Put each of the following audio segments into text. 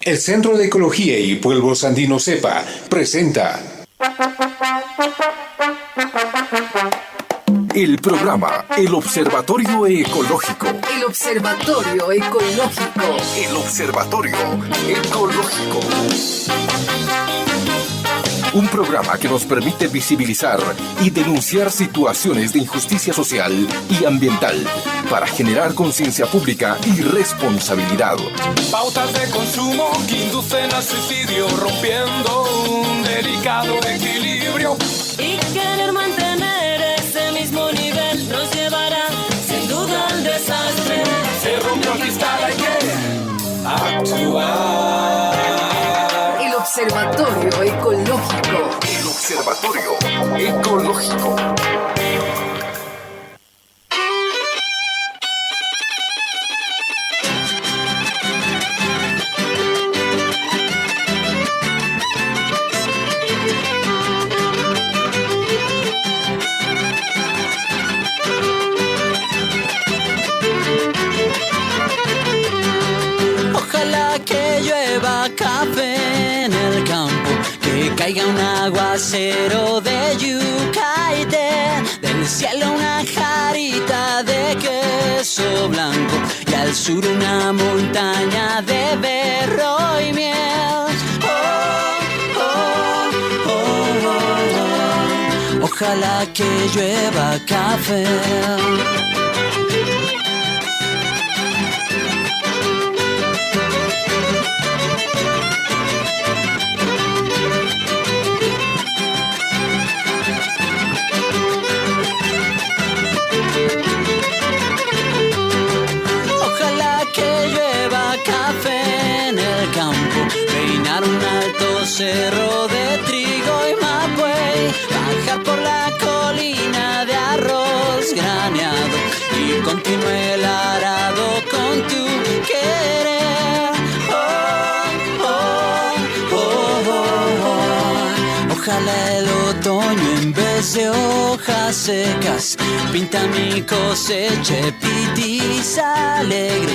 El Centro de Ecología y Pueblos Andinos CEPA presenta el programa El Observatorio Ecológico. El Observatorio Ecológico. El Observatorio Ecológico. Un programa que nos permite visibilizar y denunciar situaciones de injusticia social y ambiental para generar conciencia pública y responsabilidad. Pautas de consumo que inducen al suicidio, rompiendo un delicado equilibrio. Y querer mantener ese mismo nivel nos llevará sin duda al desastre. Se rompió el cristal, hay que actuar. El Observatorio Ecológico. El Observatorio Ecológico. Ojalá que llueva café en el campo, que caiga un aguacero de yuca y del cielo una jarita de queso blanco y al sur una montaña de berro y miel. Ojalá que llueva café. Peinar un alto cerro de trigo y mapuey, bajar por la colina de arroz graneado y continúe el arado con tu querer. Ojalá el otoño en vez de hojas secas pinta mi cosecha pitiza alegre.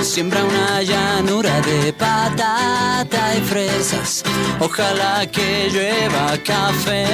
Siembra una llanura de patata y fresas. Ojalá que llueva café.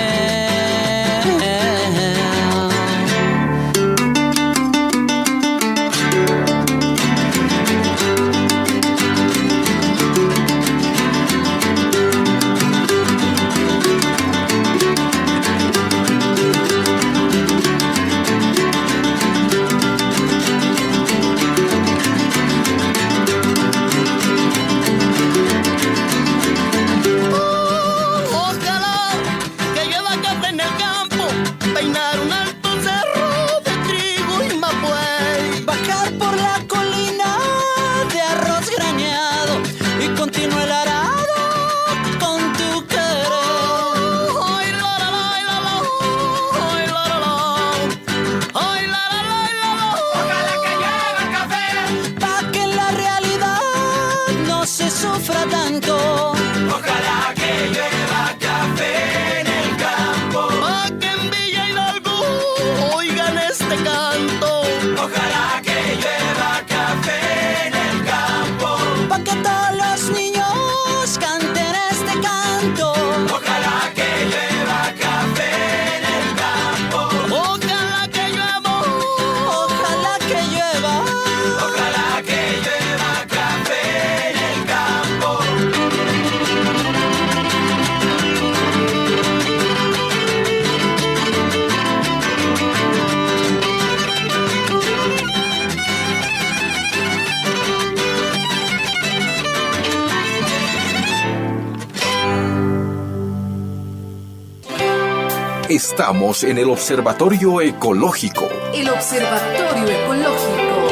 Estamos en el Observatorio Ecológico. El Observatorio Ecológico.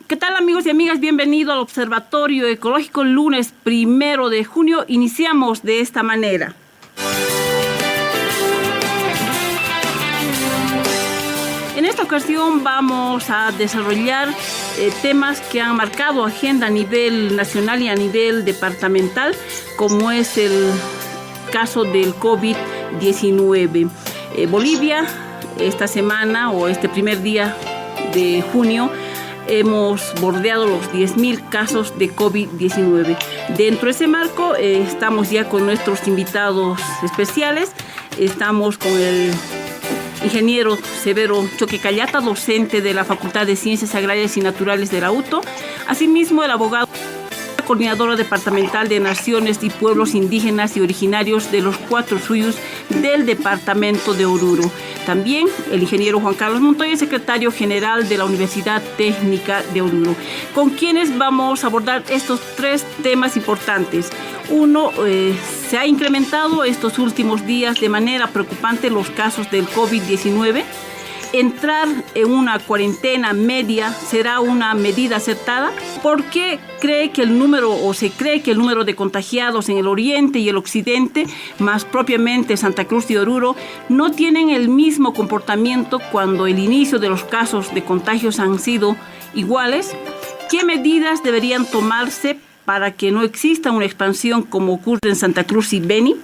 ¿Qué tal, amigos y amigas? Bienvenido al Observatorio Ecológico, lunes 1 de junio. Iniciamos de esta manera. En esta ocasión vamos a desarrollar temas que han marcado agenda a nivel nacional y a nivel departamental, como es el caso del COVID-19. Bolivia esta semana o este primer día de junio hemos bordeado los 10.000 casos de COVID-19. Dentro de ese marco estamos ya con nuestros invitados especiales. Estamos con el ingeniero Severo Choquecallata, docente de la Facultad de Ciencias Agrarias y Naturales de la UTO. Asimismo, el abogado coordinadora departamental de Naciones y Pueblos Indígenas y Originarios de los 4 Suyos del departamento de Oruro. También el ingeniero Juan Carlos Montoya, secretario general de la Universidad Técnica de Oruro, con quienes vamos a abordar estos 3 temas importantes. Uno, se ha incrementado estos últimos días de manera preocupante los casos del COVID-19. ¿Entrar en una cuarentena media será una medida acertada? ¿Por qué cree que el número de contagiados en el oriente y el occidente, más propiamente Santa Cruz y Oruro, no tienen el mismo comportamiento cuando el inicio de los casos de contagios han sido iguales? ¿Qué medidas deberían tomarse para que no exista una expansión como ocurre en Santa Cruz y Beni?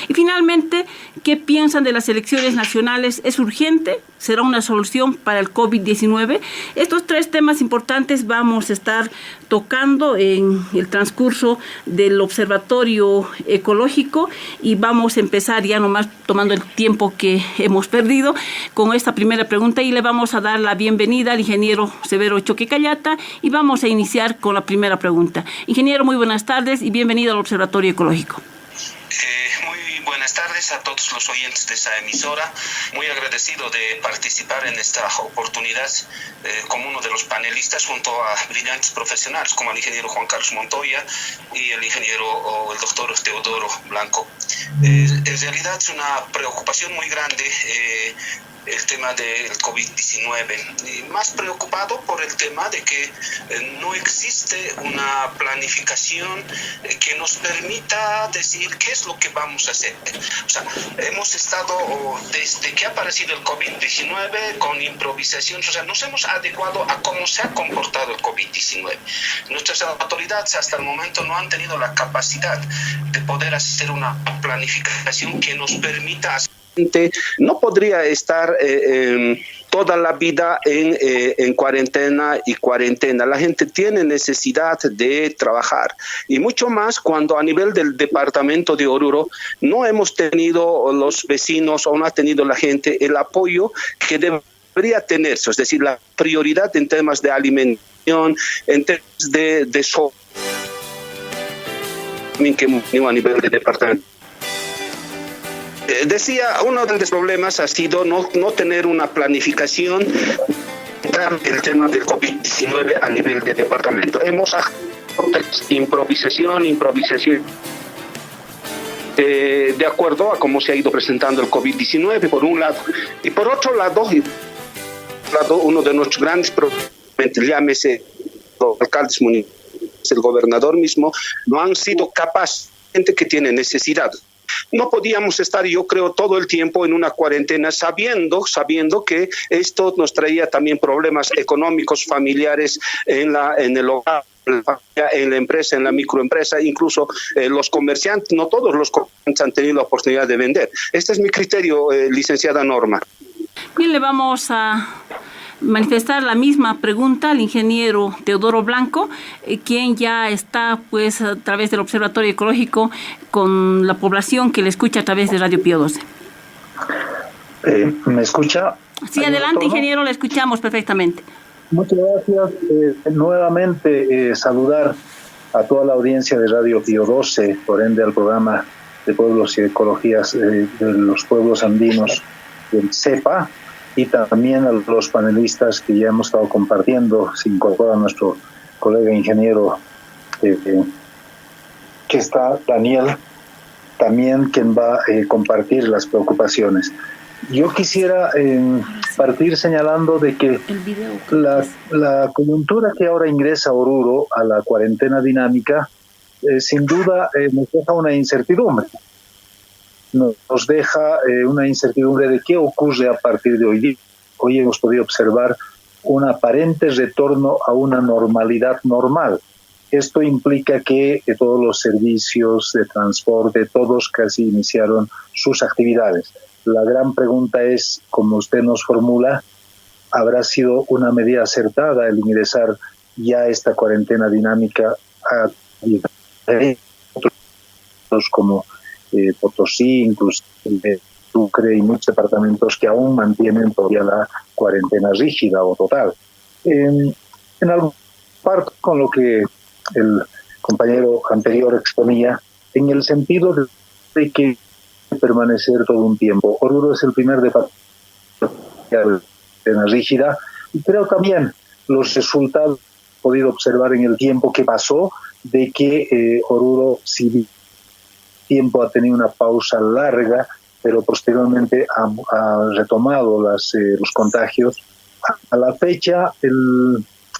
Y finalmente, ¿qué piensan de las elecciones nacionales? ¿Es urgente? ¿Será una solución para el COVID-19? Estos 3 temas importantes vamos a estar tocando en el transcurso del Observatorio Ecológico y vamos a empezar ya nomás tomando el tiempo que hemos perdido con esta primera pregunta y le vamos a dar la bienvenida al ingeniero Severo Choquecallata y vamos a iniciar con la primera pregunta. Ingeniero, muy buenas tardes y bienvenido al Observatorio Ecológico. Muy buenas tardes a todos los oyentes de esta emisora. Muy agradecido de participar en esta oportunidad como uno de los panelistas junto a brillantes profesionales como el ingeniero Juan Carlos Montoya y el doctor Teodoro Blanco. En realidad es una preocupación muy grande el tema del COVID-19, y más preocupado por el tema de que no existe una planificación que nos permita decir qué es lo que vamos a hacer. O sea, hemos estado desde que ha aparecido el COVID-19 con improvisación, o sea, nos hemos adecuado a cómo se ha comportado el COVID-19. Nuestras autoridades hasta el momento no han tenido la capacidad de poder hacer una planificación que nos permita hacer. No podría estar toda la vida en cuarentena. La gente tiene necesidad de trabajar y mucho más cuando a nivel del departamento de Oruro no hemos tenido los vecinos o no ha tenido la gente el apoyo que debería tenerse, es decir, la prioridad en temas de alimentación, en temas de que a nivel del departamento. Decía, uno de los problemas ha sido no tener una planificación el tema del COVID-19 a nivel de departamento. Hemos improvisación, de acuerdo a cómo se ha ido presentando el COVID-19 por un lado. Y por otro lado, uno de nuestros grandes problemas, llámese los alcaldes municipales, el gobernador mismo, no han sido capaces, gente que tiene necesidad. No podíamos estar, yo creo, todo el tiempo en una cuarentena sabiendo que esto nos traía también problemas económicos, familiares en el hogar, en la empresa, en la microempresa, incluso los comerciantes, no todos los comerciantes han tenido la oportunidad de vender. Este es mi criterio, licenciada Norma. Bien, le vamos a manifestar la misma pregunta al ingeniero Teodoro Blanco, quien ya está pues a través del Observatorio Ecológico con la población que le escucha a través de Radio Pío 12. ¿Me escucha? Sí, adelante, ingeniero, le escuchamos perfectamente. Muchas gracias. Nuevamente saludar a toda la audiencia de Radio Pío 12, por ende al programa de Pueblos y Ecologías de los pueblos andinos del CEPA, y también a los panelistas que ya hemos estado compartiendo. Se incorpora nuestro colega ingeniero que está, Daniel, también quien va a compartir las preocupaciones. Yo quisiera partir señalando de que la coyuntura que ahora ingresa Oruro a la cuarentena dinámica sin duda nos deja una incertidumbre. Nos deja una incertidumbre de qué ocurre a partir de hoy día. Hoy hemos podido observar un aparente retorno a una normalidad normal. Esto implica que todos los servicios de transporte, todos casi iniciaron sus actividades. la gran pregunta es, como usted nos formula, ¿habrá sido una medida acertada el ingresar ya esta cuarentena dinámica a otros como Potosí, inclusive Sucre y muchos departamentos que aún mantienen todavía la cuarentena rígida o total? En algún parte con lo que el compañero anterior exponía, en el sentido de que permanecer todo un tiempo. Oruro es el primer departamento de rígida, y creo también los resultados podido observar en el tiempo que pasó de que Oruro, si tiempo ha tenido una pausa larga, pero posteriormente ha retomado los contagios. A la fecha,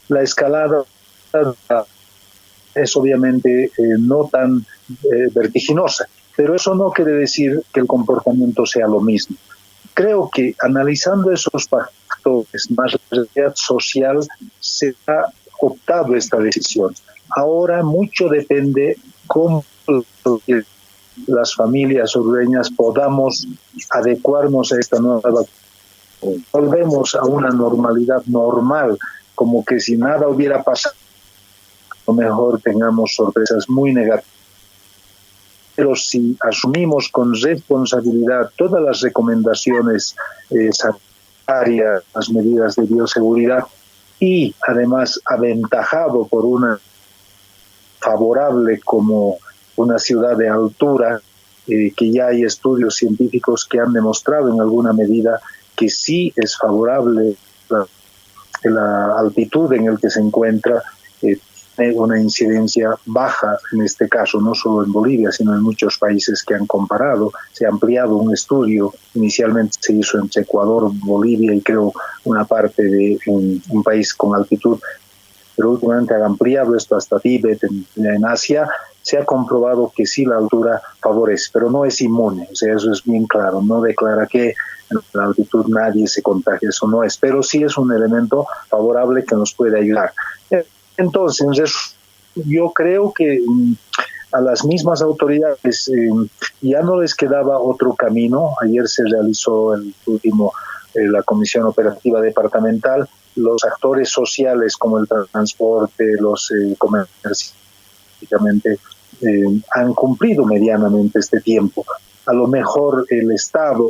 la escalada es obviamente no tan vertiginosa, pero eso no quiere decir que el comportamiento sea lo mismo. Creo que analizando esos factores, más la realidad social, se ha optado esta decisión. Ahora mucho depende cómo las familias orureñas podamos adecuarnos a esta nueva. Volvemos a una normalidad normal, como que si nada hubiera pasado, a lo mejor tengamos sorpresas muy negativas. Pero si asumimos con responsabilidad todas las recomendaciones sanitarias, las medidas de bioseguridad, y además aventajado por una favorable como una ciudad de altura, que ya hay estudios científicos que han demostrado en alguna medida que sí es favorable la altitud en el que se encuentra, una incidencia baja en este caso, no solo en Bolivia, sino en muchos países que han comparado. Se ha ampliado un estudio, inicialmente se hizo en Ecuador, Bolivia y creo una parte de un país con altitud, pero últimamente han ampliado esto hasta Tíbet, en Asia. Se ha comprobado que sí la altura favorece, pero no es inmune, o sea, eso es bien claro, no declara que en la altitud nadie se contagia, eso no es, pero sí es un elemento favorable que nos puede ayudar. Entonces, yo creo que a las mismas autoridades ya no les quedaba otro camino. Ayer se realizó el último, la Comisión Operativa Departamental. Los actores sociales como el transporte, los comercios, han cumplido medianamente este tiempo. A lo mejor el Estado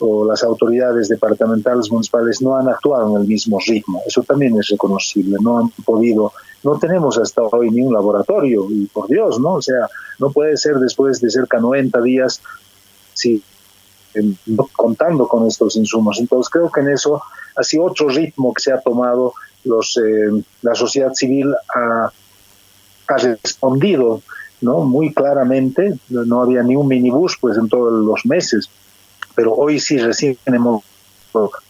o las autoridades departamentales municipales no han actuado en el mismo ritmo. Eso también es reconocible. No han podido, no tenemos hasta hoy ni un laboratorio, y por Dios, ¿no? O sea, no puede ser después de cerca de 90 días, sí, contando con estos insumos. Entonces creo que en eso ha sido otro ritmo que se ha tomado. La sociedad civil ha respondido, ¿no? Muy claramente. No había ni un minibús pues en todos los meses, pero hoy sí recién hemos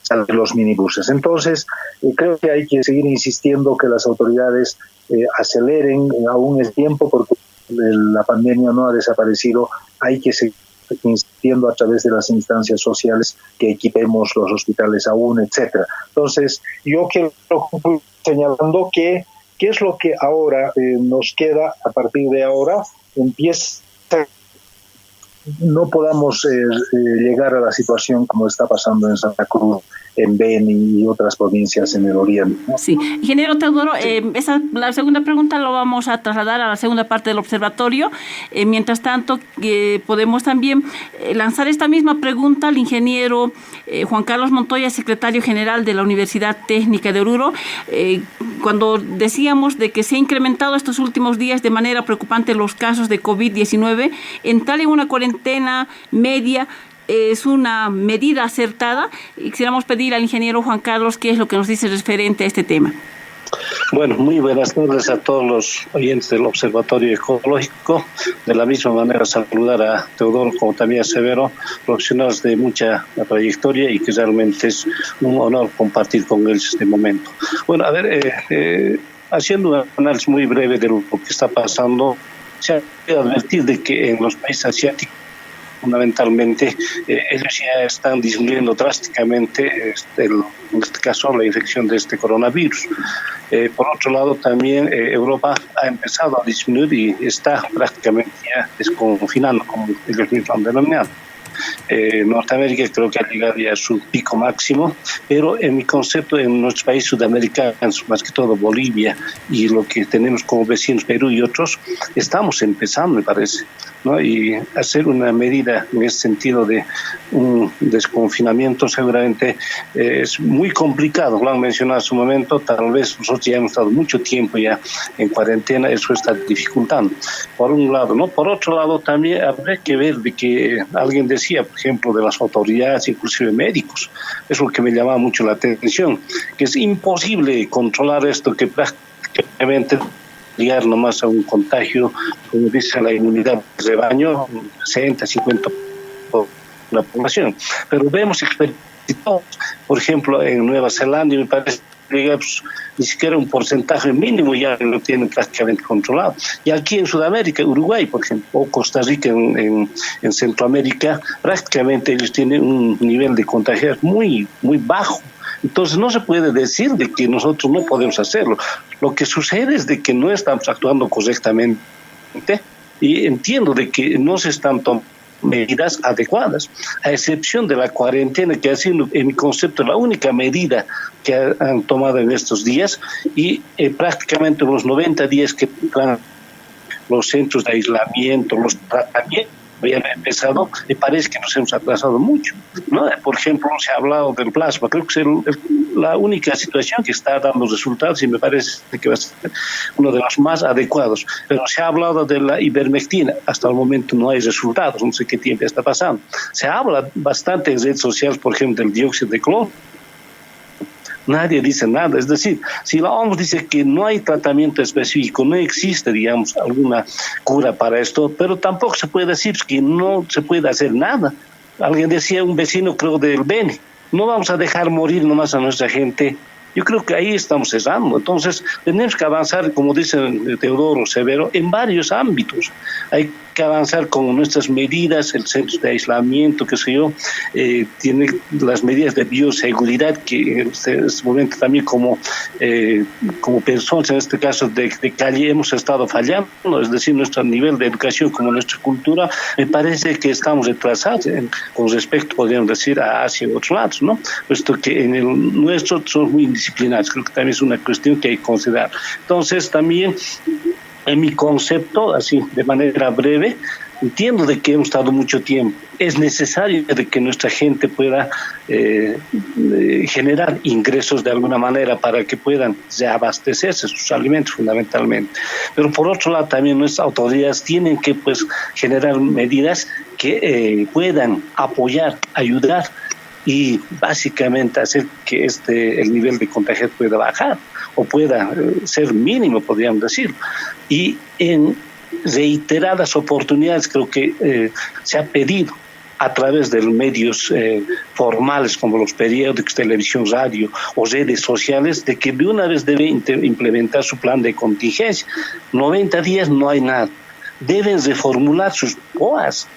salido los minibuses. Entonces creo que hay que seguir insistiendo que las autoridades aceleren aún el tiempo, porque la pandemia no ha desaparecido. Hay que seguir insistiendo a través de las instancias sociales que equipemos los hospitales aún, etcétera. Entonces yo quiero concluir señalando que qué es lo que ahora nos queda a partir de ahora. Empieza, no podamos llegar a la situación como está pasando en Santa Cruz, en Beni y otras provincias en el oriente, ¿no? Sí. Ingeniero Teodoro, la segunda pregunta lo vamos a trasladar a la segunda parte del observatorio. Mientras tanto, podemos también lanzar esta misma pregunta al ingeniero Juan Carlos Montoya, secretario general de la Universidad Técnica de Oruro. Cuando decíamos de que se ha incrementado estos últimos días de manera preocupante los casos de COVID-19, entrar en una cuarentena media es una medida acertada, y quisiéramos pedir al ingeniero Juan Carlos qué es lo que nos dice referente a este tema. Bueno, muy buenas tardes a todos los oyentes del Observatorio Ecológico. De la misma manera saludar a Teodoro como también a Severo, profesionales de mucha trayectoria y que realmente es un honor compartir con ellos este momento. Bueno, a ver, haciendo un análisis muy breve de lo que está pasando, se ha de advertir de que en los países asiáticos fundamentalmente ellos ya están disminuyendo drásticamente en este caso la infección de este coronavirus. Por otro lado también Europa ha empezado a disminuir y está prácticamente ya desconfinando, como ellos mismos han denominado. Norteamérica creo que ha llegado ya a su pico máximo, pero en mi concepto en nuestros países sudamericanos, más que todo Bolivia y lo que tenemos como vecinos Perú y otros, estamos empezando, me parece, ¿no? Y hacer una medida en ese sentido de un desconfinamiento seguramente es muy complicado, lo han mencionado en su momento, tal vez nosotros ya hemos estado mucho tiempo ya en cuarentena, eso está dificultando, por un lado, ¿no? Por otro lado también habrá que ver de que alguien decía, por ejemplo, de las autoridades, inclusive médicos, es lo que me llamaba mucho la atención, que es imposible controlar esto, que prácticamente llegar nomás a un contagio, como dice la inmunidad de rebaño, 60, 50% de la población. Pero vemos experimentos, por ejemplo, en Nueva Zelanda, me parece que ni siquiera un porcentaje mínimo ya lo tienen prácticamente controlado. Y aquí en Sudamérica, Uruguay, por ejemplo, o Costa Rica en Centroamérica, prácticamente ellos tienen un nivel de contagio muy, muy bajo. Entonces no se puede decir de que nosotros no podemos hacerlo. Lo que sucede es de que no estamos actuando correctamente y entiendo de que no se están tomando medidas adecuadas, a excepción de la cuarentena, que ha sido, en mi concepto, la única medida que han tomado en estos días, y prácticamente los 90 días que los centros de aislamiento, los tratamientos habían empezado, me parece que nos hemos atrasado mucho, ¿no? Por ejemplo, se ha hablado del plasma, creo que es la única situación que está dando resultados y me parece que va a ser uno de los más adecuados, pero se ha hablado de la ivermectina, hasta el momento no hay resultados, no sé qué tiempo está pasando. Se habla bastante en redes sociales, por ejemplo, del dióxido de cloro. Nadie dice nada, es decir, si la OMS dice que no hay tratamiento específico, no existe, digamos, alguna cura para esto, pero tampoco se puede decir que no se puede hacer nada. Alguien decía, un vecino creo del Beni, no vamos a dejar morir nomás a nuestra gente. Yo creo que ahí estamos cesando. Entonces, tenemos que avanzar, como dice Teodoro Severo, en varios ámbitos. Hay que avanzar con nuestras medidas, el centro de aislamiento, qué sé yo, tiene las medidas de bioseguridad que en este momento también como personas, en este caso de calle, hemos estado fallando, es decir, nuestro nivel de educación como nuestra cultura, me parece que estamos retrasados con respecto, podríamos decir, a Asia y otros lados, ¿no? Puesto que en el nuestro somos muy indisciplinados, creo que también es una cuestión que hay que considerar. Entonces, también en mi concepto, así de manera breve, entiendo de que hemos estado mucho tiempo. Es necesario de que nuestra gente pueda generar ingresos de alguna manera para que puedan abastecerse sus alimentos fundamentalmente. Pero por otro lado también nuestras autoridades tienen que generar medidas que puedan apoyar, ayudar y básicamente hacer que el nivel de contagio pueda bajar o pueda ser mínimo, podríamos decir. Y en reiteradas oportunidades creo que se ha pedido a través de medios formales como los periódicos, televisión, radio o redes sociales, de que de una vez debe implementar su plan de contingencia. 90 días no hay nada. Deben reformular sus POAs.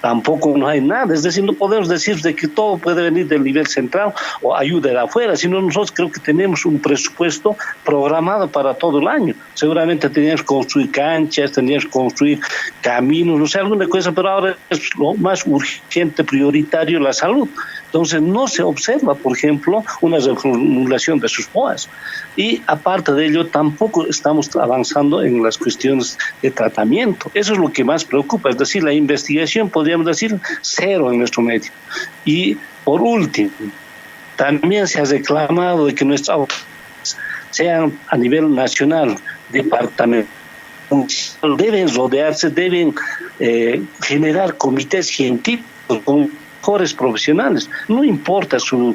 Tampoco no hay nada, es decir, no podemos decir de que todo puede venir del nivel central o ayuda de afuera, sino nosotros creo que tenemos un presupuesto programado para todo el año. Seguramente teníamos que construir canchas, teníamos que construir caminos, no sé, alguna cosa, pero ahora es lo más urgente, prioritario, la salud. Entonces no se observa, por ejemplo, una reformulación de sus POAs. Y aparte de ello, tampoco estamos avanzando en las cuestiones de tratamiento. Eso es lo que más preocupa, es decir, la investigación, podríamos decir, cero en nuestro medio. Y por último, también se ha reclamado de que nuestras autoridades sean a nivel nacional, departamental, deben rodearse, deben generar comités científicos con mejores profesionales, no importa su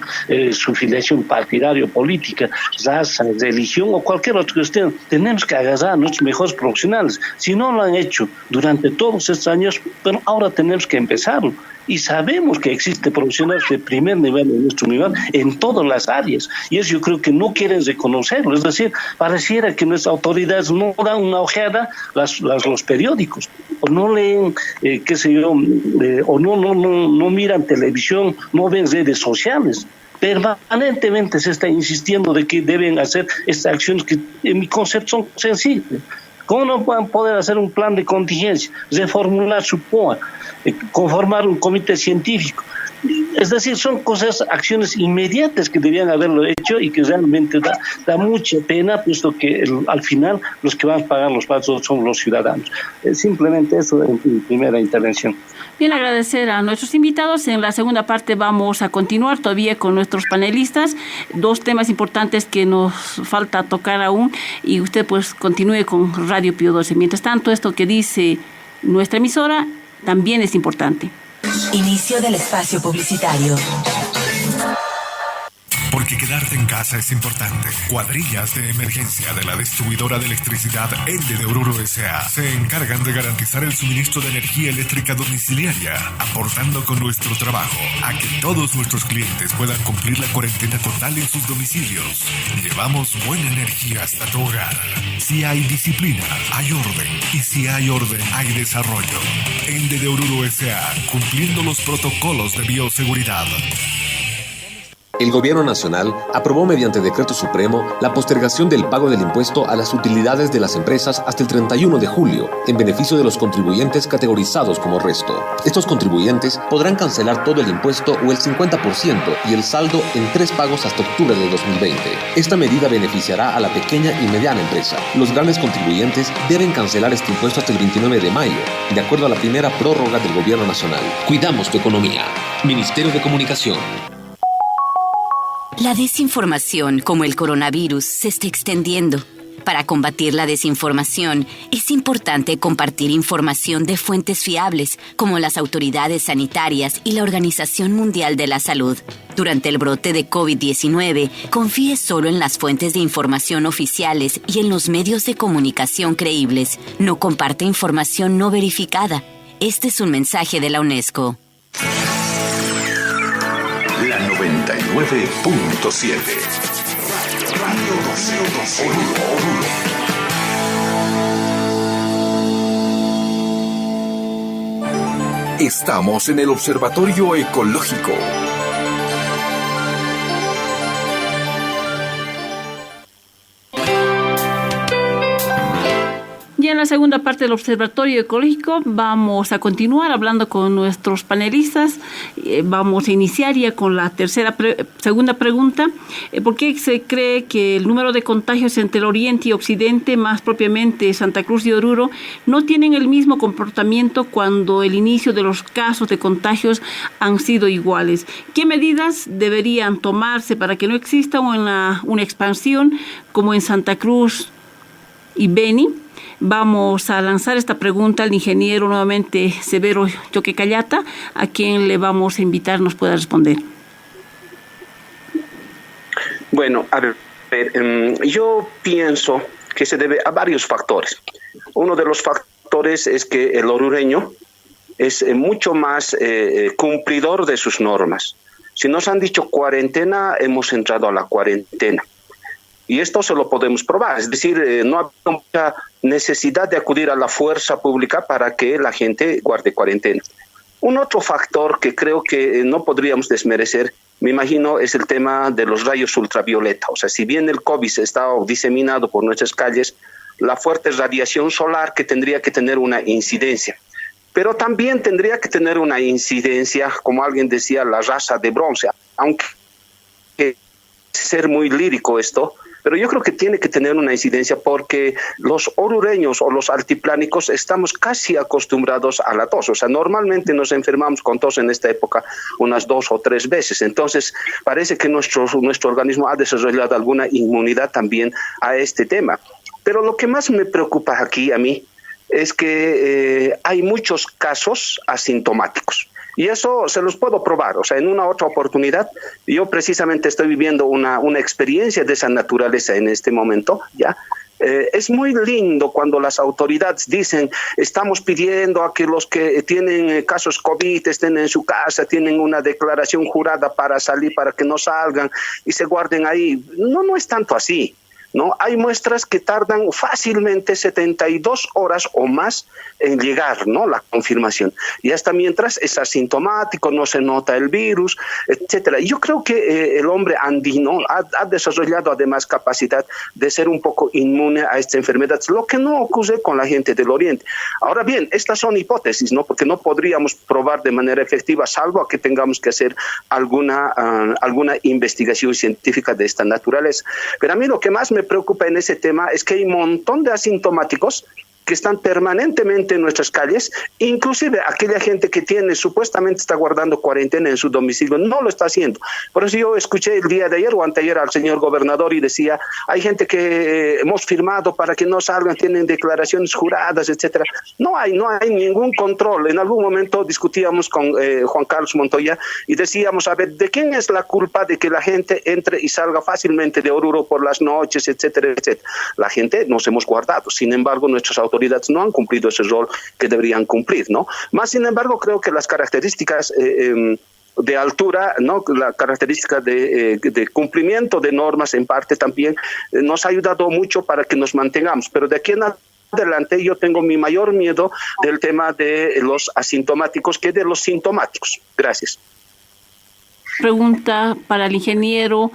filiación partidaria o política, raza, religión o cualquier otra cuestión, tenemos que agarrar a nuestros mejores profesionales. Si no lo han hecho durante todos estos años, pero ahora tenemos que empezarlo. Y sabemos que existen profesionales de primer nivel en nuestro nivel en todas las áreas, y eso yo creo que no quieren reconocerlo. Es decir, pareciera que nuestras autoridades no dan una ojeada los periódicos, o no leen, qué sé yo, o no miran televisión, no ven redes sociales. Permanentemente se está insistiendo de que deben hacer estas acciones que en mi concepto son sencillas. ¿Cómo no van a poder hacer un plan de contingencia, reformular su POA, conformar un comité científico? Es decir, son acciones inmediatas que debían haberlo hecho y que realmente da mucha pena, puesto que al final los que van a pagar los platos son los ciudadanos. Simplemente eso en mi primera intervención. Bien, agradecer a nuestros invitados. En la segunda parte vamos a continuar todavía con nuestros panelistas. 2 temas importantes que nos falta tocar aún y usted pues continúe con Radio Pío XII. Mientras tanto, esto que dice nuestra emisora también es importante. Inicio del espacio publicitario. Porque quedarte en casa es importante. Cuadrillas de emergencia de la distribuidora de electricidad Ende de Oruro S.A. se encargan de garantizar el suministro de energía eléctrica domiciliaria, aportando con nuestro trabajo a que todos nuestros clientes puedan cumplir la cuarentena total en sus domicilios. Llevamos buena energía hasta tu hogar. Si hay disciplina, hay orden. Y si hay orden, hay desarrollo. Ende de Oruro S.A. cumpliendo los protocolos de bioseguridad. El Gobierno Nacional aprobó mediante Decreto Supremo la postergación del pago del impuesto a las utilidades de las empresas hasta el 31 de julio, en beneficio de los contribuyentes categorizados como resto. Estos contribuyentes podrán cancelar todo el impuesto o el 50% y el saldo en 3 pagos hasta octubre de 2020. Esta medida beneficiará a la pequeña y mediana empresa. Los grandes contribuyentes deben cancelar este impuesto hasta el 29 de mayo, de acuerdo a la primera prórroga del Gobierno Nacional. Cuidamos tu economía. Ministerio de Comunicación. La desinformación, como el coronavirus, se está extendiendo. Para combatir la desinformación, es importante compartir información de fuentes fiables, como las autoridades sanitarias y la Organización Mundial de la Salud. Durante el brote de COVID-19, confíe solo en las fuentes de información oficiales y en los medios de comunicación creíbles. No comparte información no verificada. Este es un mensaje de la UNESCO. La 99.7. Radio 12, Oruro. Estamos en el Observatorio Ecológico. Ya en la segunda parte del Observatorio Ecológico vamos a continuar hablando con nuestros panelistas. Vamos a iniciar ya con la segunda pregunta. ¿Por qué se cree que el número de contagios entre el Oriente y Occidente, más propiamente Santa Cruz y Oruro, no tienen el mismo comportamiento cuando el inicio de los casos de contagios han sido iguales? ¿Qué medidas deberían tomarse para que no exista una expansión como en Santa Cruz y Beni? Vamos a lanzar esta pregunta al ingeniero nuevamente Severo Choquecallata, a quien le vamos a invitar nos pueda responder. Bueno, a ver, yo pienso que se debe a varios factores. Uno de los factores es que el orureño es mucho más cumplidor de sus normas. Si nos han dicho cuarentena, hemos entrado a la cuarentena. Y esto se lo podemos probar, es decir, no hay mucha necesidad de acudir a la fuerza pública para que la gente guarde cuarentena. Un otro factor que creo que no podríamos desmerecer, me imagino, es el tema de los rayos ultravioleta. O sea, si bien el COVID está diseminado por nuestras calles, la fuerte radiación solar que tendría que tener una incidencia. Pero también tendría que tener una incidencia, como alguien decía, la raza de bronce, aunque ser muy lírico esto, pero yo creo que tiene que tener una incidencia porque los orureños o los altiplánicos estamos casi acostumbrados a la tos. O sea, normalmente nos enfermamos con tos en esta época unas 2 o 3 veces. Entonces, parece que nuestro organismo ha desarrollado alguna inmunidad también a este tema. Pero lo que más me preocupa aquí a mí es que hay muchos casos asintomáticos. Y eso se los puedo probar. O sea, en una otra oportunidad, yo precisamente estoy viviendo una experiencia de esa naturaleza en este momento, ¿ya? Es muy lindo cuando las autoridades dicen, estamos pidiendo a que los que tienen casos COVID estén en su casa, tienen una declaración jurada para salir, para que no salgan y se guarden ahí. No es tanto así. ¿no? Hay muestras que tardan fácilmente 72 horas o más en llegar, ¿no? La confirmación. Y hasta mientras es asintomático, no se nota el virus, etcétera. Yo creo que el hombre andino ha desarrollado además capacidad de ser un poco inmune a esta enfermedad, lo que no ocurre con la gente del Oriente. Ahora bien, estas son hipótesis, ¿no? Porque no podríamos probar de manera efectiva, salvo a que tengamos que hacer alguna investigación científica de esta naturaleza. Pero a mí lo que más me preocupa en ese tema es que hay un montón de asintomáticos que están permanentemente en nuestras calles, inclusive aquella gente que supuestamente está guardando cuarentena en su domicilio, no lo está haciendo. Por eso yo escuché el día de ayer o anteayer al señor gobernador y decía, hay gente que hemos firmado para que no salgan, tienen declaraciones juradas, etcétera. No hay ningún control. En algún momento discutíamos con Juan Carlos Montoya y decíamos, a ver, ¿de quién es la culpa de que la gente entre y salga fácilmente de Oruro por las noches, etcétera, etcétera? La gente nos hemos guardado. Sin embargo, nuestras autoridades no han cumplido ese rol que deberían cumplir, ¿no? Más sin embargo, creo que las características de altura, ¿no? La característica de cumplimiento de normas en parte también nos ha ayudado mucho para que nos mantengamos, pero de aquí en adelante yo tengo mi mayor miedo del tema de los asintomáticos que de los sintomáticos. Gracias. Pregunta para el ingeniero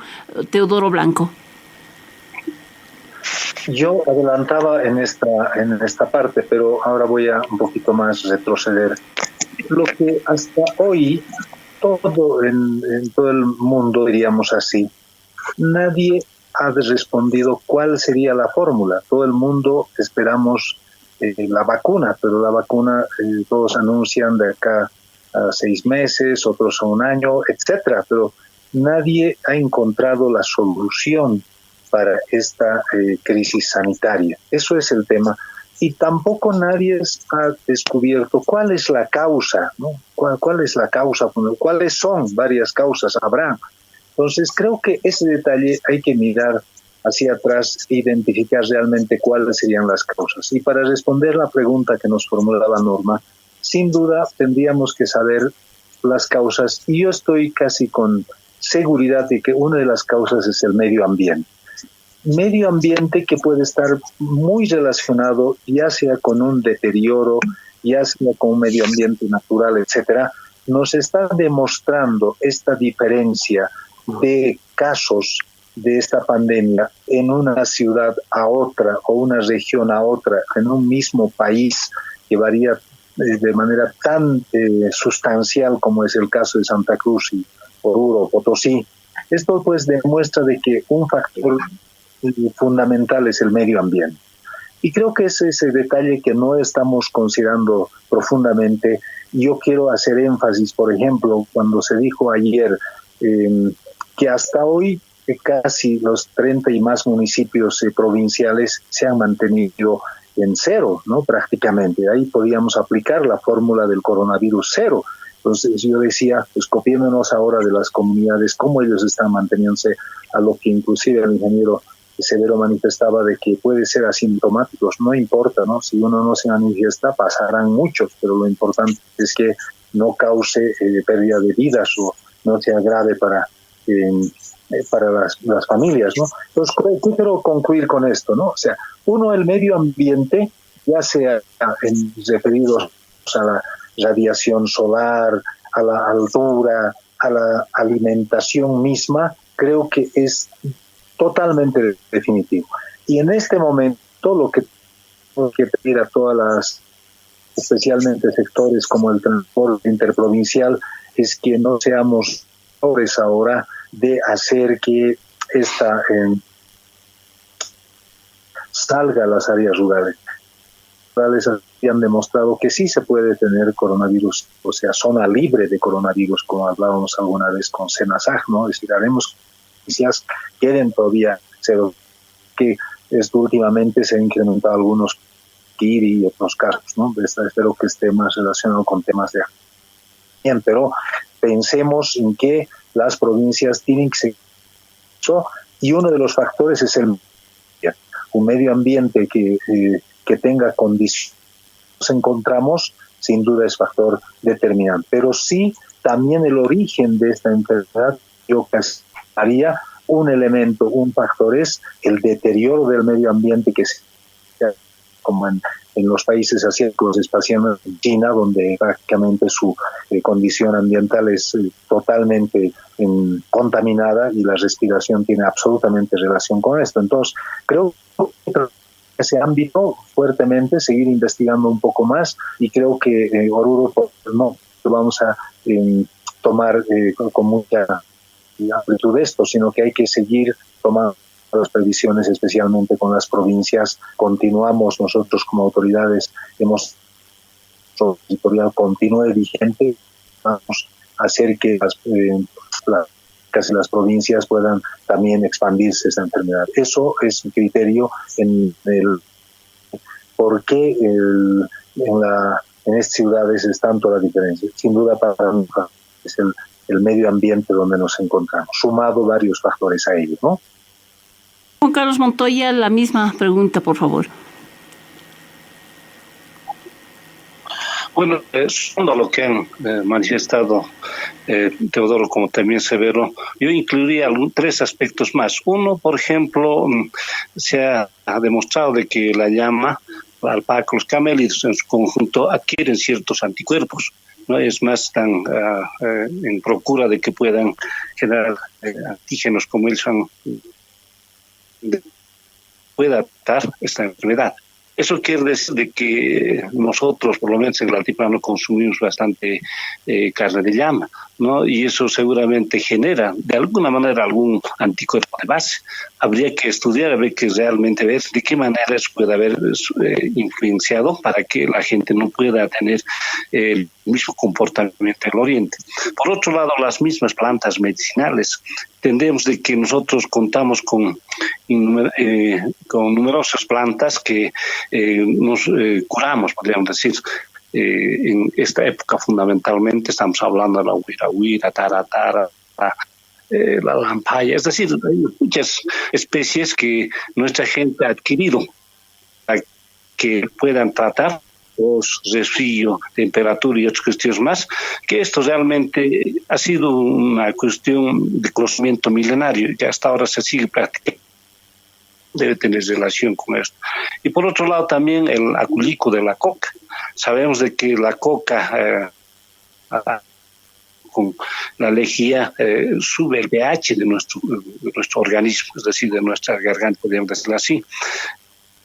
Teodoro Blanco. Yo adelantaba en esta parte, pero ahora voy a un poquito más retroceder. Lo que hasta hoy, en todo el mundo, diríamos así, nadie ha respondido cuál sería la fórmula. Todo el mundo esperamos la vacuna, pero la vacuna todos anuncian de acá a 6 meses, otros a 1 año, etcétera, pero nadie ha encontrado la solución para esta crisis sanitaria. Eso es el tema. Y tampoco nadie ha descubierto cuál es la causa, ¿no? ¿Cuál es la causa? ¿Cuáles son? Varias causas habrá. Entonces, creo que ese detalle hay que mirar hacia atrás e identificar realmente cuáles serían las causas. Y para responder la pregunta que nos formulaba Norma, sin duda tendríamos que saber las causas. Y yo estoy casi con seguridad de que una de las causas es el medio ambiente. Medio ambiente que puede estar muy relacionado ya sea con un deterioro, ya sea con un medio ambiente natural, etcétera. Nos está demostrando esta diferencia de casos de esta pandemia en una ciudad a otra o una región a otra, en un mismo país que varía de manera tan sustancial como es el caso de Santa Cruz y Oruro, Potosí. Esto pues demuestra de que un factor fundamental es el medio ambiente. Y creo que es ese detalle que no estamos considerando profundamente. Yo quiero hacer énfasis, por ejemplo, cuando se dijo ayer que hasta hoy casi los 30 y más municipios provinciales se han mantenido en cero, ¿no? Prácticamente. Ahí podíamos aplicar la fórmula del coronavirus cero. Entonces yo decía, pues copiéndonos ahora de las comunidades, cómo ellos están manteniéndose, a lo que inclusive el ingeniero Severo manifestaba de que puede ser asintomáticos, no importa, ¿no? Si uno no se manifiesta, pasarán muchos, pero lo importante es que no cause pérdida de vidas o no sea grave para las familias, ¿no? Entonces, ¿qué quiero concluir con esto, no? O sea, uno, el medio ambiente, ya sea referidos a la radiación solar, a la altura, a la alimentación misma, creo que es totalmente definitivo. Y en este momento lo que tengo que pedir a todas las, especialmente sectores como el transporte interprovincial, es que no seamos pobres ahora de hacer que esta salga a las áreas rurales. Han demostrado que sí se puede tener coronavirus, o sea, zona libre de coronavirus, como hablábamos alguna vez con Senasag, ¿no? Es decir, haremos noticias quieren todavía ser que esto últimamente se han incrementado algunos y otros casos, ¿no? Espero que esté más relacionado con temas de bien, pero pensemos en que las provincias tienen que ser y uno de los factores es un medio ambiente que tenga condiciones. Nos encontramos, sin duda es factor determinante, pero sí también el origen de esta enfermedad yo haría un elemento, un factor es el deterioro del medio ambiente que se como en los países asiáticos, especialmente en China, donde prácticamente su condición ambiental es totalmente contaminada y la respiración tiene absolutamente relación con esto. Entonces, creo que ese ámbito fuertemente, seguir investigando un poco más, y creo que Oruro no vamos a tomar con mucha amplitud esto, sino que hay que seguir tomando las previsiones, especialmente con las provincias. Continuamos nosotros como autoridades, nuestro editorial continúe vigente, vamos a hacer que las provincias puedan también expandirse esta enfermedad. Eso es un criterio en el por qué en estas ciudades es tanto la diferencia. Sin duda para mí es el medio ambiente donde nos encontramos, sumado varios factores a ello, ¿no? Juan Carlos Montoya, la misma pregunta, por favor. Bueno, sumando lo que han manifestado Teodoro como también Severo, yo incluiría 3 aspectos más. Uno, por ejemplo, se ha demostrado de que la llama, la alpaca, los camélidos en su conjunto adquieren ciertos anticuerpos, ¿no? Es más, están en procura de que puedan generar antígenos como ellos pueda tratar esta enfermedad. Eso quiere decir de que nosotros, por lo menos en el altiplano, consumimos bastante carne de llama, ¿no? Y eso seguramente genera, de alguna manera, algún anticuerpo de base. Habría que estudiar, habría que realmente ver de qué manera eso puede haber influenciado para que la gente no pueda tener el mismo comportamiento en el oriente. Por otro lado, las mismas plantas medicinales. Entendemos de que nosotros contamos con numerosas plantas que nos curamos, podríamos decir. En esta época fundamentalmente estamos hablando de la huira, taratara, la lampaya, es decir, hay muchas especies que nuestra gente ha adquirido para que puedan tratar resfrío, temperatura y otras cuestiones más, que esto realmente ha sido una cuestión de conocimiento milenario, que hasta ahora se sigue practicando. Debe tener relación con esto. Y por otro lado también el aculico de la coca. Sabemos de que la coca con la lejía sube el pH de nuestro organismo, es decir, de nuestra garganta, podríamos decirlo así.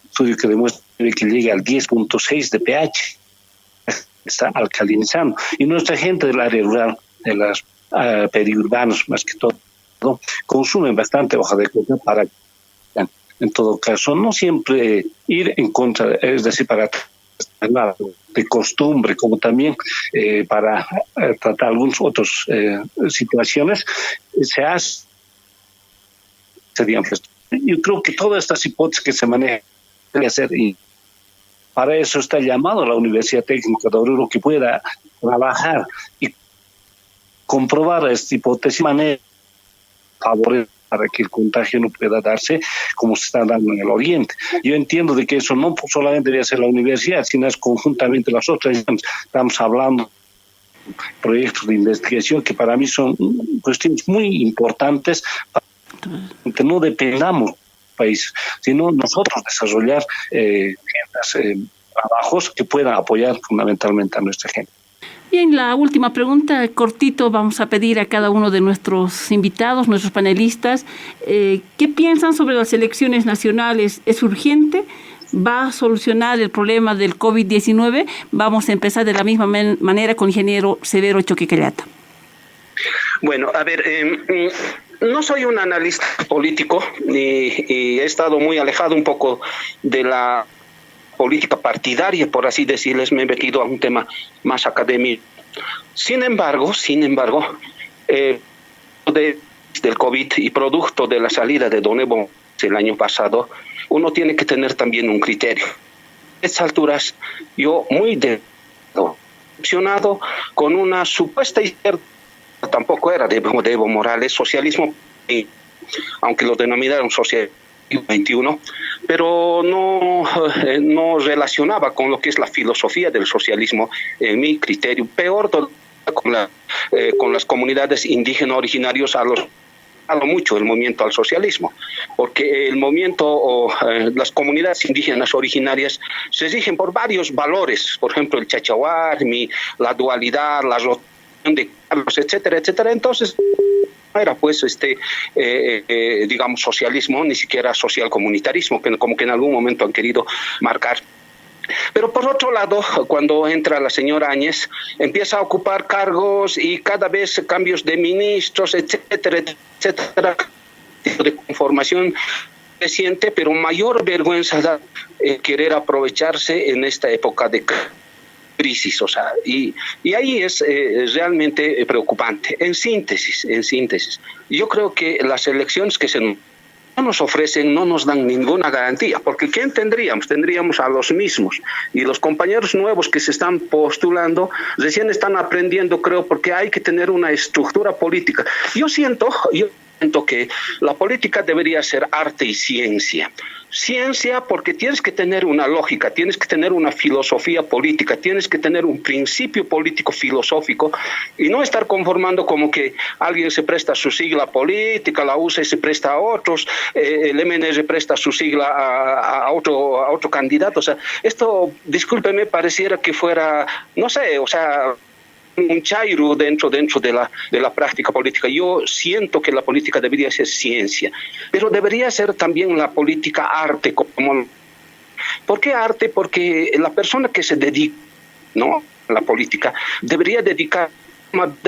Estudio que demuestra que llega al 10.6 de pH, está alcalinizando. Y nuestra gente del área rural, de las periurbanos más que todo, consumen bastante hoja de coca para, en todo caso, no siempre ir en contra, es decir, para de costumbre, como también para tratar algunas otras situaciones, se hace. Yo creo que todas estas hipótesis que se manejan deben hacer, y para eso está llamado la Universidad Técnica de Oruro, que pueda trabajar y comprobar esta hipótesis de manera favorable para que el contagio no pueda darse como se está dando en el oriente. Yo entiendo de que eso no solamente debe ser la universidad, sino es conjuntamente las otras. Estamos hablando de proyectos de investigación que para mí son cuestiones muy importantes para que no dependamos del país, sino nosotros desarrollar trabajos que puedan apoyar fundamentalmente a nuestra gente. Bien, la última pregunta, cortito, vamos a pedir a cada uno de nuestros invitados, nuestros panelistas, ¿qué piensan sobre las elecciones nacionales? ¿Es urgente? ¿Va a solucionar el problema del COVID-19? Vamos a empezar de la misma manera con ingeniero Severo Choquequellata. Bueno, a ver, no soy un analista político y he estado muy alejado un poco de la política partidaria, por así decirles, me he metido a un tema más académico. Sin embargo, del COVID y producto de la salida de Don Evo el año pasado, uno tiene que tener también un criterio. A estas alturas, yo muy decepcionado con una supuesta izquierda, tampoco era de Evo Morales, socialismo, aunque lo denominaron socialismo 21, pero no relacionaba con lo que es la filosofía del socialismo, en mi criterio, peor con las comunidades indígenas originarios a los mucho el movimiento al socialismo, porque el movimiento o las comunidades indígenas originarias se rigen por varios valores, por ejemplo el chachahuarmi, la dualidad, la rotación de cargos, etcétera, etcétera. Entonces no era pues digamos socialismo, ni siquiera social comunitarismo, que como que en algún momento han querido marcar. Pero por otro lado, cuando entra la señora Áñez, empieza a ocupar cargos y cada vez cambios de ministros, etcétera, etcétera, de conformación reciente, pero mayor vergüenza da querer aprovecharse en esta época de crisis, o sea, y ahí es realmente preocupante. En síntesis, yo creo que las elecciones que no nos ofrecen, no nos dan ninguna garantía, porque ¿quién tendríamos? Tendríamos a los mismos, y los compañeros nuevos que se están postulando recién están aprendiendo, creo, porque hay que tener una estructura política. Yo siento que la política debería ser arte y ciencia. Ciencia porque tienes que tener una lógica, tienes que tener una filosofía política, tienes que tener un principio político filosófico y no estar conformando como que alguien se presta su sigla política, la USA se presta a otros, el MNR presta su sigla a otro candidato. O sea, esto, discúlpeme, pareciera que fuera, no sé, o sea, un chairo dentro de la práctica política. Yo siento que la política debería ser ciencia, pero debería ser también la política arte. ¿Por qué arte? Porque la persona que se dedica, ¿no?, a la política debería dedicar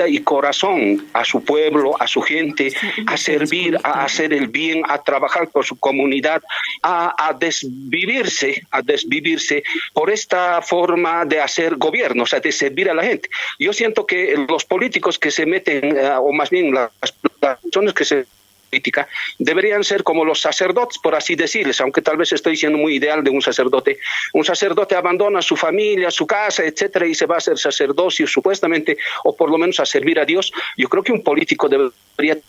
y corazón a su pueblo, a su gente, a servir, a hacer el bien, a trabajar por su comunidad, a desvivirse por esta forma de hacer gobierno, o sea, de servir a la gente. Yo siento que los políticos que se meten, o más bien las personas que se política deberían ser como los sacerdotes, por así decirles, aunque tal vez estoy siendo muy ideal de un sacerdote. Un sacerdote abandona su familia, su casa, etcétera, y se va a hacer sacerdocio supuestamente, o por lo menos a servir a Dios. Yo creo que un político debería tener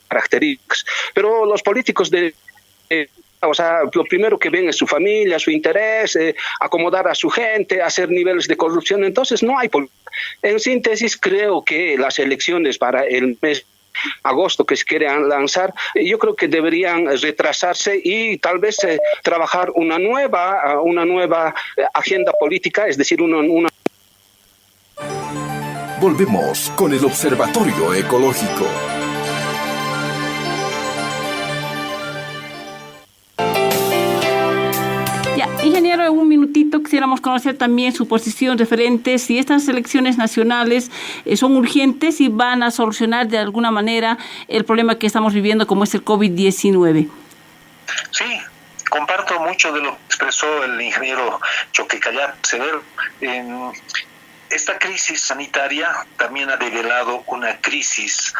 características, pero los políticos o sea, lo primero que ven es su familia, su interés, acomodar a su gente, hacer niveles de corrupción. Entonces no hay política. En síntesis, creo que las elecciones para el mes agosto que se quieren lanzar, yo creo que deberían retrasarse y tal vez trabajar una nueva agenda política, es decir, una... Volvemos con el Observatorio Ecológico. Ingeniero, en un minutito quisiéramos conocer también su posición referente si estas elecciones nacionales son urgentes y van a solucionar de alguna manera el problema que estamos viviendo como es el COVID-19. Sí, comparto mucho de lo que expresó el ingeniero Choquequayá Severo. Esta crisis sanitaria también ha develado una crisis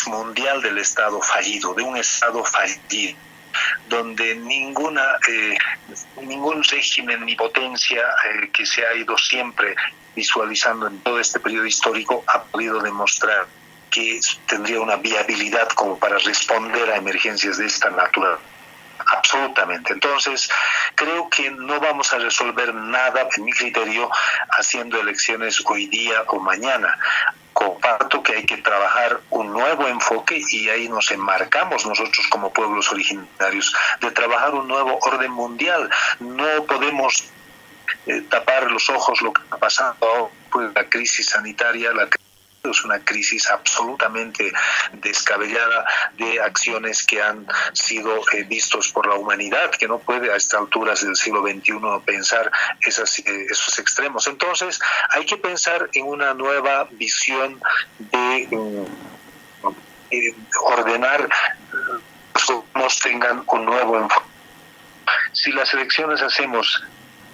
mundial del Estado fallido, de un Estado fallido, donde ningún régimen ni potencia que se ha ido siempre visualizando en todo este periodo histórico ha podido demostrar que tendría una viabilidad como para responder a emergencias de esta naturaleza. Absolutamente. Entonces, creo que no vamos a resolver nada, en mi criterio, haciendo elecciones hoy día o mañana. Comparto que hay que trabajar un nuevo enfoque y ahí nos enmarcamos nosotros como pueblos originarios de trabajar un nuevo orden mundial. No podemos tapar los ojos lo que está pasando, pues la crisis sanitaria, es una crisis absolutamente descabellada de acciones que han sido vistos por la humanidad, que no puede a estas alturas del siglo XXI pensar esos extremos. Entonces hay que pensar en una nueva visión de ordenar que los gobiernos tengan un nuevo enfoque. Si las elecciones hacemos,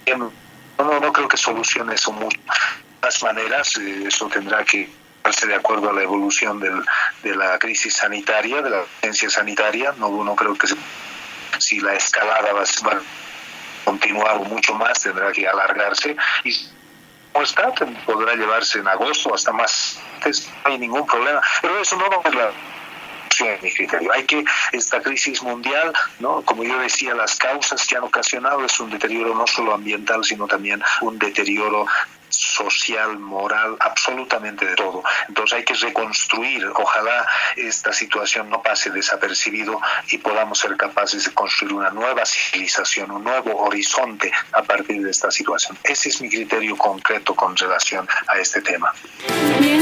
no creo que soluciones son muchas maneras, eso tendrá que de acuerdo a la evolución de la crisis sanitaria, de la emergencia sanitaria. No creo que si la escalada va a continuar mucho más, tendrá que alargarse y como está, podrá llevarse en agosto hasta más, no hay ningún problema, pero eso no va a ser la en mi criterio. Esta crisis mundial, ¿no?, como yo decía, las causas que han ocasionado es un deterioro no solo ambiental, sino también un deterioro social, moral, absolutamente de todo. Entonces hay que reconstruir. Ojalá esta situación no pase desapercibido y podamos ser capaces de construir una nueva civilización, un nuevo horizonte a partir de esta situación. Ese es mi criterio concreto con relación a este tema. Bien,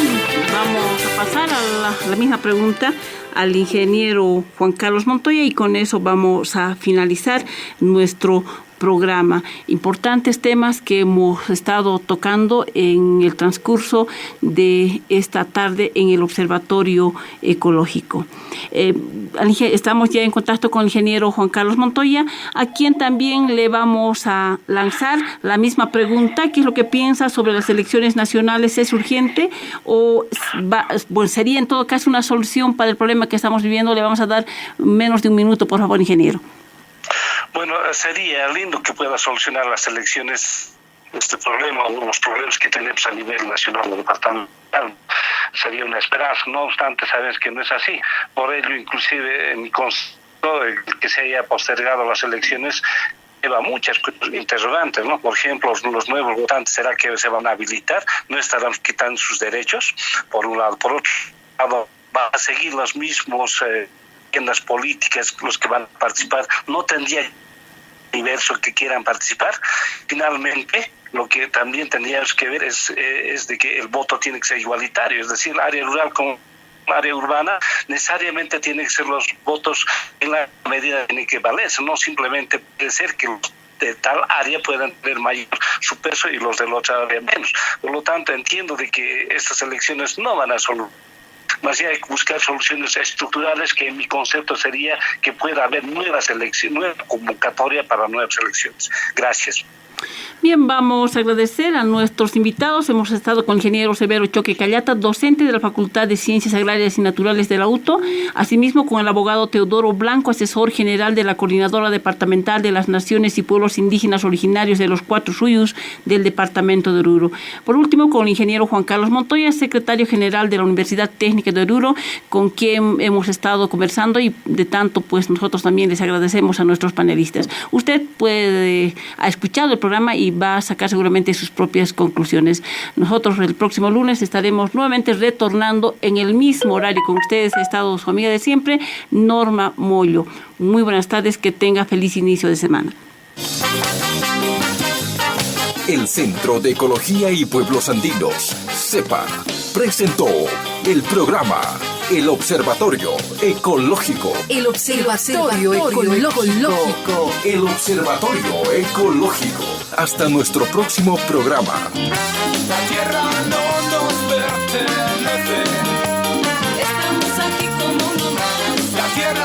vamos a pasar a la misma pregunta al ingeniero Juan Carlos Montoya y con eso vamos a finalizar nuestro programa. Importantes temas que hemos estado tocando en el transcurso de esta tarde en el Observatorio Ecológico. Estamos ya en contacto con el ingeniero Juan Carlos Montoya, a quien también le vamos a lanzar la misma pregunta: ¿qué es lo que piensa sobre las elecciones nacionales? ¿Es urgente o sería en todo caso una solución para el problema que estamos viviendo? Le vamos a dar menos de un minuto, por favor, ingeniero. Bueno, sería lindo que pueda solucionar las elecciones este problema o los problemas que tenemos a nivel nacional o departamental. Sería una esperanza. No obstante, sabes que no es así. Por ello, inclusive, en mi concepto, el que se haya postergado las elecciones lleva muchas interrogantes, ¿no? Por ejemplo, los nuevos votantes, ¿será que se van a habilitar? ¿No estarán quitando sus derechos? Por un lado. Por otro lado, va a seguir los mismos agendas políticas los que van a participar. No tendría universo que quieran participar. Finalmente, lo que también tendríamos que ver es de que el voto tiene que ser igualitario, es decir, la área rural con área urbana necesariamente tienen que ser los votos en la medida en que valerse, no simplemente puede ser que los de tal área puedan tener mayor su peso y los de la otra área menos. Por lo tanto, entiendo de que estas elecciones no van a solucionar. Más bien hay que buscar soluciones estructurales, que en mi concepto sería que pueda haber nuevas elecciones, nueva convocatoria para nuevas elecciones. Gracias. Bien, vamos a agradecer a nuestros invitados. Hemos estado con el ingeniero Severo Choque Callata, docente de la Facultad de Ciencias Agrarias y Naturales de la UTO, asimismo con el abogado Teodoro Blanco, asesor general de la Coordinadora Departamental de las Naciones y Pueblos Indígenas Originarios de los 4 Suyus del Departamento de Oruro. Por último, con el ingeniero Juan Carlos Montoya, secretario general de la Universidad Técnica de Oruro, con quien hemos estado conversando y de tanto, pues nosotros también les agradecemos a nuestros panelistas. Usted ha escuchado el programa y va a sacar seguramente sus propias conclusiones. Nosotros el próximo lunes estaremos nuevamente retornando en el mismo horario con ustedes. Ha estado su amiga de siempre, Norma Moyo. Muy buenas tardes, que tenga feliz inicio de semana. El Centro de Ecología y Pueblos Andinos, CEPA, presentó el programa El Observatorio Ecológico. El Observatorio Ecológico. El Observatorio Ecológico. Hasta nuestro próximo programa. La tierra no